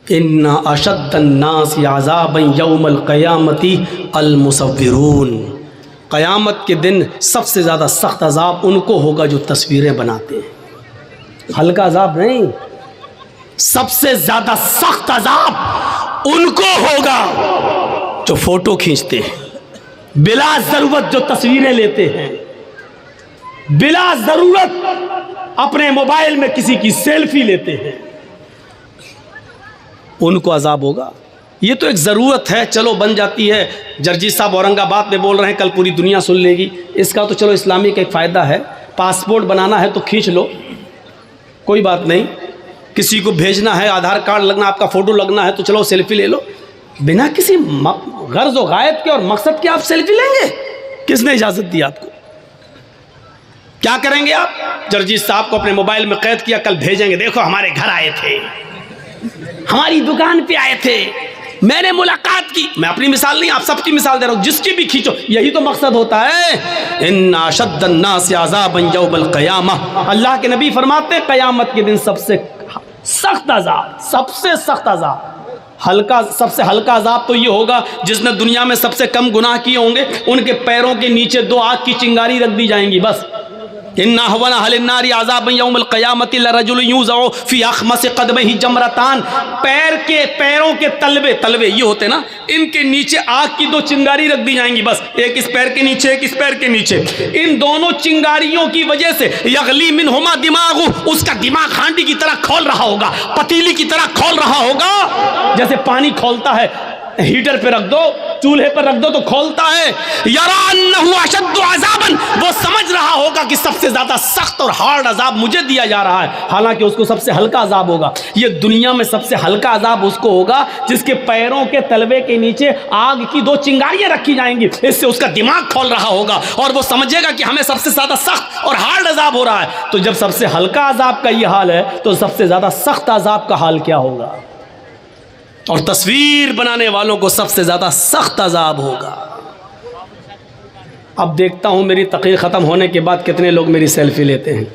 इन्ना अशद्दन्नास अज़ाबन यौमल क़यामती अल मुसव्विरून। क़यामत के दिन सबसे ज़्यादा सख्त अज़ाब उनको होगा जो तस्वीरें बनाते हैं। हल्का अज़ाब नहीं, सबसे ज़्यादा सख्त अज़ाब उनको होगा जो फ़ोटो खींचते हैं, बिला ज़रूरत जो तस्वीरें लेते हैं, बिला ज़रूरत अपने मोबाइल में किसी की सेल्फी लेते हैं, उनको अज़ाब होगा। ये तो एक ज़रूरत है, चलो बन जाती है। जर्जी साहब औरंगाबाद में बोल रहे हैं, कल पूरी दुनिया सुन लेगी। इसका तो चलो इस्लामी का एक फ़ायदा है, पासपोर्ट बनाना है तो खींच लो, कोई बात नहीं। किसी को भेजना है, आधार कार्ड लगना, आपका फ़ोटो लगना है तो चलो सेल्फी ले लो। बिना किसी गर्ज़ व गायत के और मकसद के आप सेल्फी लेंगे? किसने इजाज़त दी आपको? क्या करेंगे आप? जर्जी साहब को अपने मोबाइल में कैद किया, कल भेजेंगे, देखो हमारे घर आए थे, हमारी दुकान पे आए थे, मैंने मुलाकात की। मैं अपनी मिसाल नहीं, आप सबकी मिसाल दे रहा हूँ, जिसकी भी खींचो, यही तो मकसद होता है। इन्ना अशद्दन्नास अज़ाबन यौमल क़यामह। अल्लाह के नबी फरमाते हैं क़यामत के दिन सबसे सख्त अज़ाब, सबसे सख्त अज़ाब, हल्का, सबसे हल्का अज़ाब तो ये होगा जिसने दुनिया में सबसे कम गुनाह किए होंगे, उनके पैरों के नीचे 2 आग की चिंगारी रख दी जाएंगी बस। इन्ना अहवन अहलिन नारी अज़ाबन यौमल क़यामति लरजुल यूज़अ फ़ी अख़मसि क़दमिही जमरतान। पैरों के तलवे ये होते ना, इनके नीचे आग की 2 चिंगारी रख दी जाएंगी बस, एक इस पैर के नीचे, एक इस पैर के नीचे। इन दोनों चिंगारियों की वजह से यग़ली मिनहुमा दिमागु, उसका दिमाग हांडी की तरह खोल रहा होगा, पतीली की तरह खोल रहा होगा, जैसे पानी खोलता है, हीटर पे रख दो, चूल्हे पर रख दो तो खोलता है। यरा अन्नहु अशद्दु अज़ाबन, वो समझ रहा होगा कि सबसे ज्यादा सख्त और हार्ड अजाब मुझे दिया जा रहा है, हालांकि उसको सबसे हल्का अजाब होगा। ये दुनिया में सबसे हल्का अजाब उसको होगा जिसके पैरों के तलवे के नीचे आग की 2 चिंगारियां रखी जाएंगी, इससे उसका दिमाग खोल रहा होगा और वो समझेगा कि हमें सबसे ज्यादा सख्त और हार्ड अजाब हो रहा है। तो जब सबसे हल्का अजाब का ये हाल है तो सबसे ज्यादा सख्त अजाब का हाल क्या होगा? और तस्वीर बनाने वालों को सबसे ज़्यादा सख्त अजाब होगा। अब देखता हूँ मेरी तकरीर ख़त्म होने के बाद कितने लोग मेरी सेल्फ़ी लेते हैं,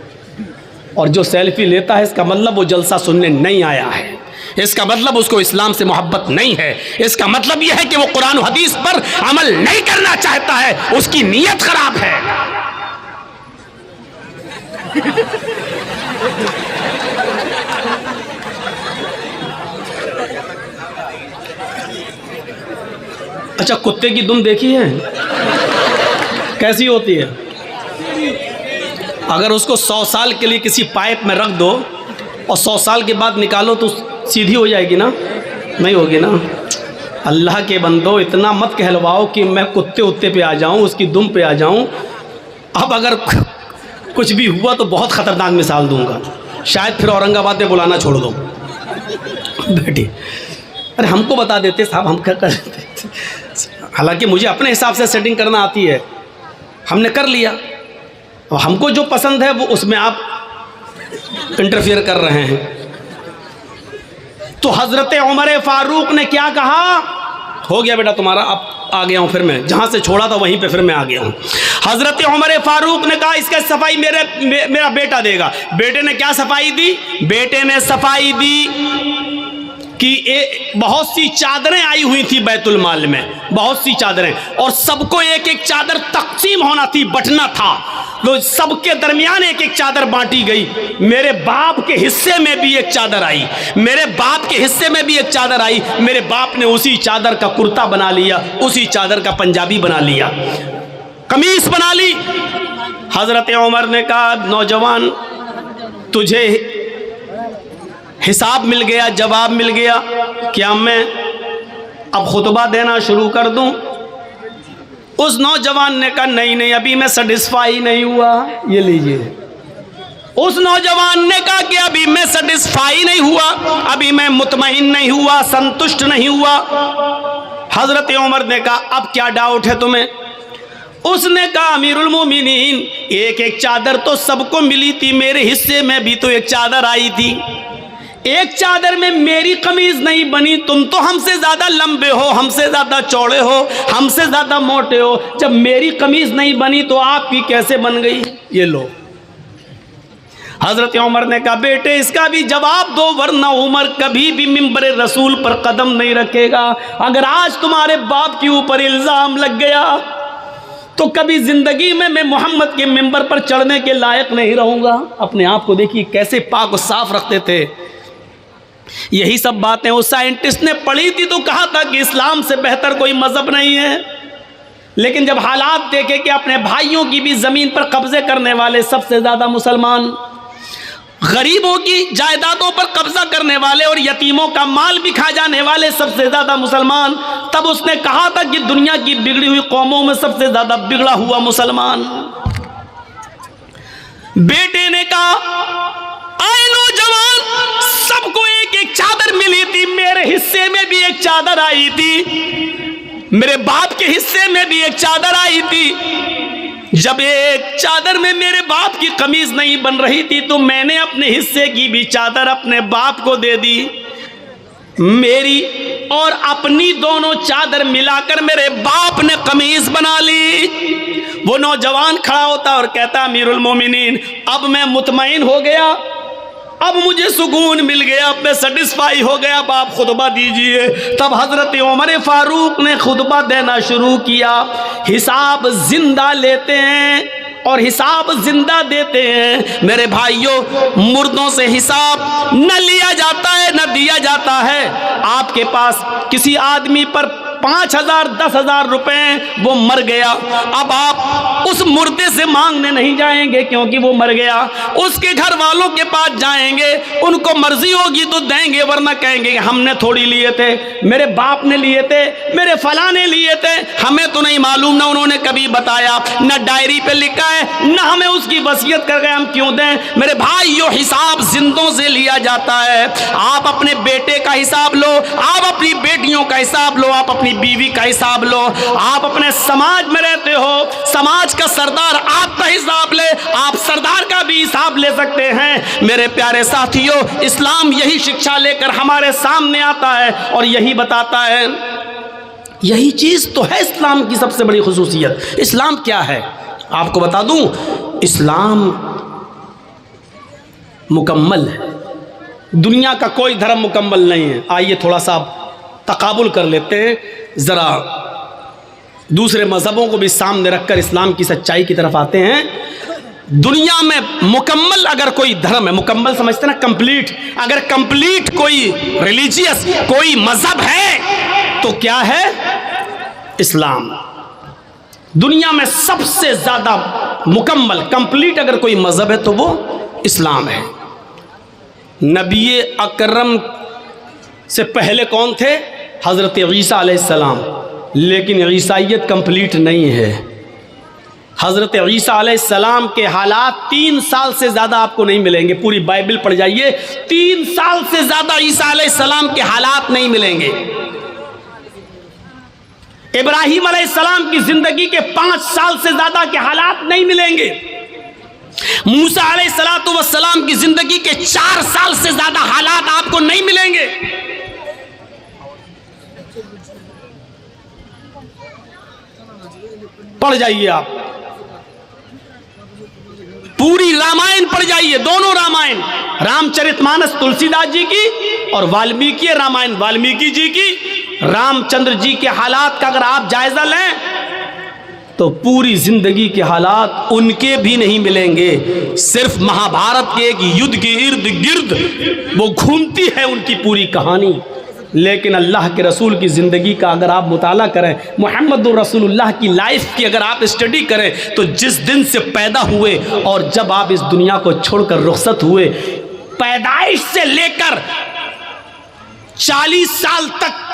और जो सेल्फ़ी लेता है इसका मतलब वो जलसा सुनने नहीं आया है, इसका मतलब उसको इस्लाम से मोहब्बत नहीं है, इसका मतलब यह है कि वो कुरान और हदीस पर अमल नहीं करना चाहता है, उसकी नीयत ख़राब है। अच्छा, कुत्ते की दुम देखी है कैसी होती है? अगर उसको 100 साल के लिए किसी पाइप में रख दो और 100 साल के बाद निकालो तो सीधी हो जाएगी ना? नहीं होगी ना। अल्लाह के बंदो, इतना मत कहलवाओ कि मैं कुत्ते उत्ते पे आ जाऊं, उसकी दुम पे आ जाऊं। अब अगर कुछ भी हुआ तो बहुत ख़तरनाक मिसाल दूंगा, शायद फिर औरंगाबाद में बुलाना छोड़ दो। बेटी, अरे हमको बता देते साहब, हम क्या कर देते। हालांकि मुझे अपने हिसाब से सेटिंग करना आती है, हमने कर लिया, और हमको जो पसंद है वो उसमें आप इंटरफियर कर रहे हैं। तो हज़रत उमर फारूक ने क्या कहा? हो गया बेटा तुम्हारा, अब आ गया हूँ, फिर मैं जहाँ से छोड़ा था वहीं पे फिर मैं आ गया हूँ। हज़रत उमर फारूक ने कहा इसका सफाई मेरा बेटा देगा। बेटे ने क्या सफाई दी? बेटे ने सफाई दी कि बहुत सी चादरें आई हुई थी बैतुल माल में, बहुत सी चादरें, और सबको एक एक चादर तकसीम होना थी, बंटना था, तो सबके दरमियान एक एक चादर बांटी गई। मेरे बाप के हिस्से में भी एक चादर आई, मेरे बाप के हिस्से में भी एक चादर आई। मेरे बाप ने उसी चादर का कुर्ता बना लिया, उसी चादर का पंजाबी बना लिया, कमीज बना ली। हज़रत उमर ने कहा नौजवान, तुझे हिसाब मिल गया, जवाब मिल गया, क्या मैं अब खुतबा देना शुरू कर दूं? उस नौजवान ने कहा नहीं नहीं, अभी मैं सेटिस्फाई नहीं हुआ। ये लीजिए, उस नौजवान ने कहा कि अभी मैं सेटिस्फाई नहीं हुआ, अभी मैं मुतमईन नहीं हुआ, संतुष्ट नहीं हुआ। हज़रत उमर ने कहा अब क्या डाउट है तुम्हें? उसने कहा अमीरुल मोमिनीन, एक एक चादर तो सबको मिली थी, मेरे हिस्से में भी तो एक चादर आई थी, एक चादर में मेरी कमीज नहीं बनी। तुम तो हमसे ज्यादा लंबे हो, हमसे ज्यादा चौड़े हो, हमसे ज्यादा मोटे हो, जब मेरी कमीज नहीं बनी तो आपकी कैसे बन गई? ये लो। हजरत उमर ने कहा बेटे इसका भी जवाब दो, वरना उमर कभी भी मिंबर रसूल पर कदम नहीं रखेगा। अगर आज तुम्हारे बाप के ऊपर इल्जाम लग गया तो कभी जिंदगी में मैं मोहम्मद के मिंबर पर चढ़ने के लायक नहीं रहूंगा। अपने आप को देखिए कैसे पाक और साफ रखते थे। यही सब बातें उस साइंटिस्ट ने पढ़ी थी तो कहा था कि इस्लाम से बेहतर कोई मजहब नहीं है, लेकिन जब हालात देखे कि अपने भाइयों की भी जमीन पर कब्जे करने वाले सबसे ज्यादा मुसलमान, गरीबों की जायदादों पर कब्जा करने वाले और यतीमों का माल भी खा जाने वाले सबसे ज्यादा मुसलमान, तब उसने कहा था कि दुनिया की बिगड़ी हुई कौमों में सबसे ज्यादा बिगड़ा हुआ मुसलमान। बेटे ने कहा आए नौजवान, सबको एक एक चादर मिली थी, मेरे हिस्से में भी एक चादर आई थी, मेरे बाप के हिस्से में भी एक चादर आई थी। जब एक चादर में मेरे बाप की कमीज नहीं बन रही थी तो मैंने अपने हिस्से की भी चादर अपने बाप को दे दी। मेरी और अपनी दोनों चादर मिलाकर मेरे बाप ने कमीज बना ली। वो नौजवान खड़ा होता और कहता अमीरुल मोमिनीन, अब मैं मुतमईन हो गया, अब मुझे सुकून मिल गया, अब मैं सेटिस्फाई हो गया, अब आप खुतबा दीजिए। तब हजरत उमर फारूक ने खुतबा देना शुरू किया। हिसाब जिंदा लेते हैं और हिसाब जिंदा देते हैं। मेरे भाइयों, मुर्दों से हिसाब न लिया जाता है न दिया जाता है। आपके पास किसी आदमी पर 5,000 10,000 रुपए, वो मर गया, अब आप उस मुर्दे से मांगने नहीं जाएंगे क्योंकि वो मर गया। उसके घर वालों के पास जाएंगे, उनको मर्जी होगी तो देंगे, वरना कहेंगे हमने थोड़ी लिए थे, मेरे बाप ने लिए थे, मेरे फला ने लिए थे, हमें तो नहीं मालूम, ना उन्होंने कभी बताया, ना डायरी पे लिखा है, ना हमें उसकी वसीयत कर गए, हम क्यों दें। मेरे भाइयों, हिसाब जिंदों से लिया जाता है। आप अपने बेटे का हिसाब लो, आप अपनी बेटियों का हिसाब लो, आप अपनी बीवी का हिसाब लो। आप अपने समाज में रहते हो, समाज का सरदार आपका हिसाब ले, आप सरदार का भी हिसाब ले सकते हैं। मेरे प्यारे साथियों, इस्लाम यही शिक्षा लेकर हमारे सामने आता है और यही बताता है। यही चीज तो है इस्लाम की सबसे बड़ी खुसूसियत। इस्लाम क्या है आपको बता दूं, इस्लाम मुकम्मल है। दुनिया का कोई धर्म मुकम्मल नहीं है। आइए थोड़ा सा तकाबुल कर लेते हैं, ज़रा दूसरे मज़हबों को भी सामने रखकर इस्लाम की सच्चाई की तरफ आते हैं। दुनिया में मुकम्मल अगर कोई धर्म है, मुकम्मल समझते ना, कंप्लीट, अगर कंप्लीट कोई रिलीजियस कोई मज़हब है तो क्या है? इस्लाम। दुनिया में सबसे ज़्यादा मुकम्मल कंप्लीट अगर कोई मज़हब है तो वो इस्लाम है। नबी अकरम से पहले कौन थे? हज़रत ईसा अलैहिस्सलाम। लेकिन ईसाइयत कंप्लीट नहीं है। हज़रत ईसा अलैहिस्सलाम के हालात 3 साल से ज़्यादा आपको नहीं मिलेंगे। पूरी बाइबल पढ़ जाइए, 3 साल से ज़्यादा ईसा अलैहिस्सलाम के हालात नहीं मिलेंगे। इब्राहीम अलैहिस्सलाम की ज़िंदगी के 5 साल से ज़्यादा के हालात नहीं मिलेंगे। मूसा अलैहिस्सलातु वस्सलाम की ज़िंदगी के 4 साल से ज़्यादा हालात आपको नहीं मिलेंगे। पढ़ जाइए आप, पूरी रामायण पढ़ जाइए, दोनों रामायण, रामचरितमानस तुलसीदास जी की और वाल्मीकि रामायण वाल्मीकि जी की। रामचंद्र जी के हालात का अगर आप जायजा लें तो पूरी जिंदगी के हालात उनके भी नहीं मिलेंगे। सिर्फ महाभारत के एक युद्ध के इर्द गिर्द वो घूमती है उनकी पूरी कहानी। लेकिन अल्लाह के रसूल की ज़िंदगी का अगर आप मुताला करें, मोहम्मद रसूलुल्लाह की लाइफ की अगर आप स्टडी करें, तो जिस दिन से पैदा हुए और जब आप इस दुनिया को छोड़कर रुखसत हुए, पैदाइश से लेकर 40 साल तक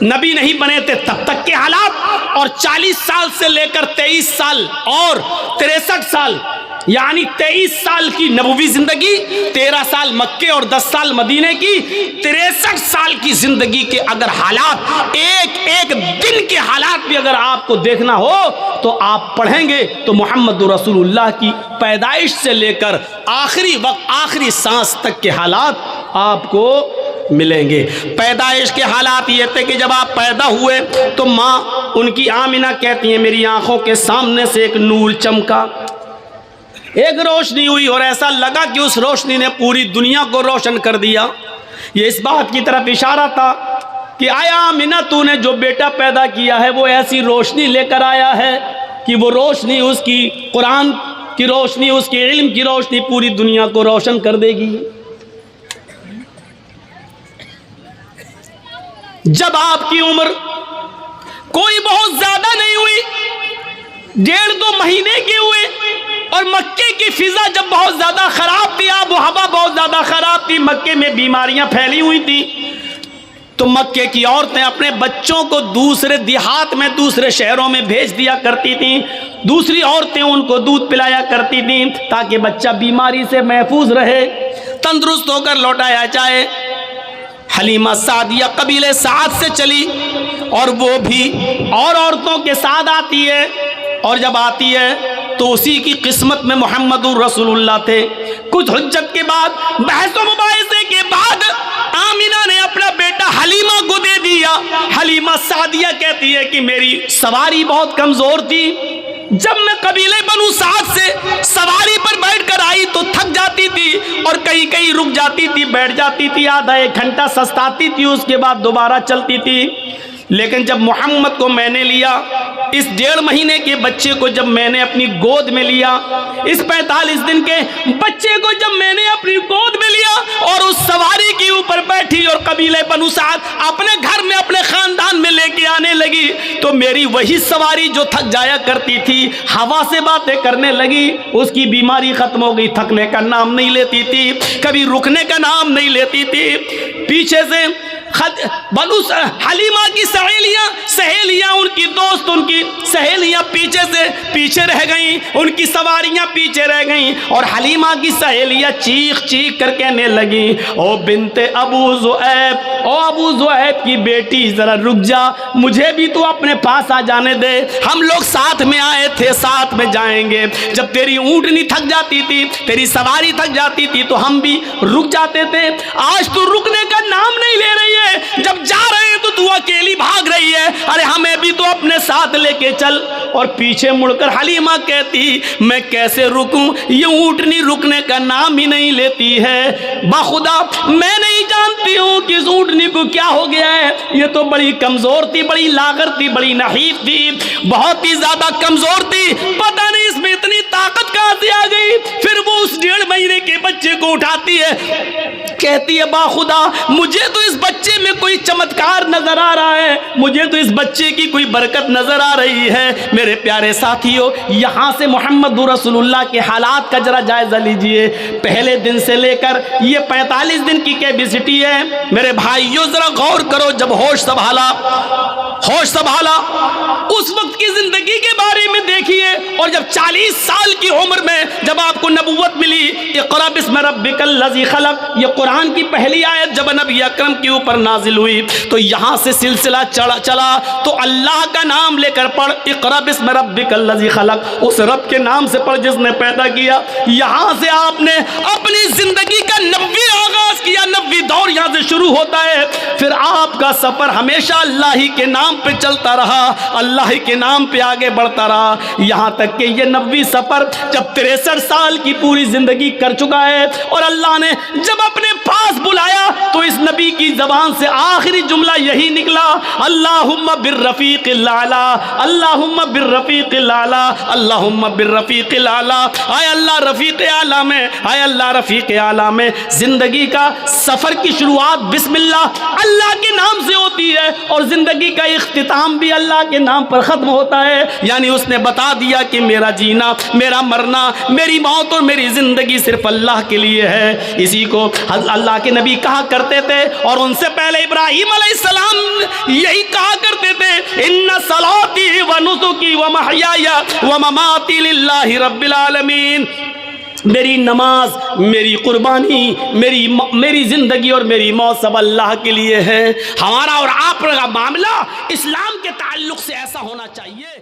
नबी नहीं बने थे तब तक के हालात, और 40 साल से लेकर 23 साल और 63 साल, यानी 23 साल की नबवी जिंदगी, 13 साल मक्के और 10 साल मदीने की, 63 साल की जिंदगी के अगर हालात, एक एक दिन के हालात भी अगर आपको देखना हो तो आप पढ़ेंगे तो मोहम्मद रसूलुल्लाह की पैदाइश से लेकर आखिरी वक्त, आखिरी सांस तक के हालात आपको मिलेंगे। पैदाइश के हालात ये थे कि जब आप पैदा हुए तो माँ उनकी आमिना कहती है, मेरी आंखों के सामने से एक नूर चमका, एक रोशनी हुई और ऐसा लगा कि उस रोशनी ने पूरी दुनिया को रोशन कर दिया। ये इस बात की तरफ इशारा था कि आया आमिना, तूने जो बेटा पैदा किया है वो ऐसी रोशनी लेकर आया है कि वो रोशनी, उसकी कुरान की रोशनी, उसकी इल्म की रोशनी पूरी दुनिया को रोशन कर देगी। जब आपकी उम्र कोई बहुत ज्यादा नहीं हुई, 1.5-2 महीने के हुए, और मक्के की फिजा जब बहुत ज्यादा खराब थी, आब हवा बहुत ज्यादा खराब थी, मक्के में बीमारियां फैली हुई थी, तो मक्के की औरतें अपने बच्चों को दूसरे देहात में, दूसरे शहरों में भेज दिया करती थीं। दूसरी औरतें उनको दूध पिलाया करती थीं ताकि बच्चा बीमारी से महफूज रहे, तंदुरुस्त होकर लौटाया जाए। हलीमा सादिया कबीले साद से चली और वो भी और औरतों के साथ आती है, और जब आती है तो उसी की किस्मत में मोहम्मदुर रसूलुल्लाह थे। कुछ हुज्जत के बाद, बहस व मुबाहिसे के बाद आमिना ने अपना बेटा हलीमा को दे दिया। हलीमा सादिया कहती है कि मेरी सवारी बहुत कमजोर थी, जब मैं कबीले बनु साद से सवारी पर बैठकर आई तो थक जाती थी और कहीं कहीं रुक जाती थी, बैठ जाती थी, आधा 1 घंटा सस्ताती थी, उसके बाद दोबारा चलती थी। लेकिन जब मोहम्मद को मैंने लिया, इस 1.5 महीने के बच्चे को जब मैंने अपनी गोद में लिया, इस 45 दिन के बच्चे को जब मैंने अपनी गोद में लिया और उस सवारी के ऊपर बैठी और कबीले बनु साद अपने घर में, अपने खानदान में लेके आने लगी, तो मेरी वही सवारी जो थक जाया करती थी, हवा से बातें करने लगी, उसकी बीमारी खत्म हो गई, थकने का नाम नहीं लेती थी, कभी रुकने का नाम नहीं लेती थी। पीछे से बनु हलीमा की सहेलियां, उनकी दोस्त, उनकी सहेलियां पीछे रह गईं, उनकी सवारियां पीछे रह गईं, और हलीमा की सहेलियां चीख चीख कर कहने लगी, ओ बिनते अबू ज़ुऐब, ओ अबू ज़ुऐब की बेटी, जरा रुक जा, मुझे भी तू अपने पास आ जाने दे, हम लोग साथ में आए थे, साथ में जाएंगे। जब तेरी ऊँटनी थक जाती थी, तेरी सवारी थक जाती थी, तो हम भी रुक जाते थे। आज तू रुकने का नाम नहीं ले रही है, जब जा रहे हैं तो तू अकेली भाग रही है, अरे हमें भी तो अपने साथ लेके चल। और पीछे मुड़कर हलीमा कहती, मैं कैसे रुकूं, ये ऊँटनी रुकने का नाम ही नहीं लेती है, बाखुदा मैं नहीं जानती हूँ कि इस ऊँटनी को क्या हो गया है, ये तो बड़ी कमजोर थी, बड़ी लागर थी, बड़ी नहीफ थी, बहुत ही ज्यादा कमजोर थी, पता नहीं इसमें इतनी ताकत कहाँ से आ गई। फिर वो उस 1.5 महीने के बच्चे को उठाती है, कहती है, बाखुदा मुझे तो इस बच्चे में कोई चमत्कार नजर आ रहा है, मुझे तो इस बच्चे की कोई बरकत नजर आ रही है। मेरे प्यारे साथियों, यहाँ से मोहम्मद रसूलुल्लाह के हालात का जरा जायजा लीजिए। पहले दिन से लेकर ये 45 दिन की कैपेसिटी है। मेरे भाइयों जरा गौर करो, जब होश संभाला, उस वक्त की जिंदगी के बारे में देखिए, और जब 40 साल की उम्र में जब आपको नबूवत मिली, इक़रा बिस्मि रब्बिकल लज़ी खलक़, ये कुरान की पहली आयत जब नबी अकरम के ऊपर नाजिल हुई, तो यहाँ से सिलसिला चला तो अल्लाह का नाम लेकर पढ़, इक़रा बिस्मि रब्बिकल लज़ी खलक़, उस रब के नाम से पढ़ जिसने पैदा किया। यहाँ से आपने अपनी जिंदगी का 90 आगाज किया, 90 दौर यहाँ से शुरू होता है। फिर आपका सफर हमेशा अल्लाह ही के नाम पे चलता रहा, अल्लाह ही के नाम पे आगे बढ़ता रहा, यहाँ तक कि ये 90 सफर जब 63 साल की पूरी जिंदगी कर चुका है, और अल्लाह ने जब अपने पास बुलाया तो इस नबी की जबान से आखिरी जुमला यही निकला, अल्लाहुम्मा बिर्रफीक़िल आला, अल्लाहुम्मा बिर्रफीक़िल आला, अल्लाहुम्मा बिर्रफीक़िल आला। आय अल्लाह रफीक़ आला में, आय अल्लाह रफीक़ आला में। जिंदगी का सफर की शुरुआत बिस्मिल्लाह अल्लाह के नाम से होती है, और जिंदगी का इख्तिताम भी अल्लाह के नाम पर खत्म होता है। यानी उसने बता दिया कि मेरा जीना, मेरा मरना, मेरी मौत और मेरी जिंदगी सिर्फ अल्लाह के लिए है। इसी को अल्लाह के नबी कहा करते थे, और उनसे पहले इब्राहीम अलैहिस्सलाम यही कहा करते थे, इन्ना सलाती व नुसुकी व महयाया व ममाती लिल्लाहि रब्बिल आलमीन। मेरी नमाज, मेरी कुर्बानी, मेरी जिंदगी और मेरी मौत सब अल्लाह के लिए है। हमारा और आपका मामला इस्लाम के ताल्लुक से ऐसा होना चाहिए।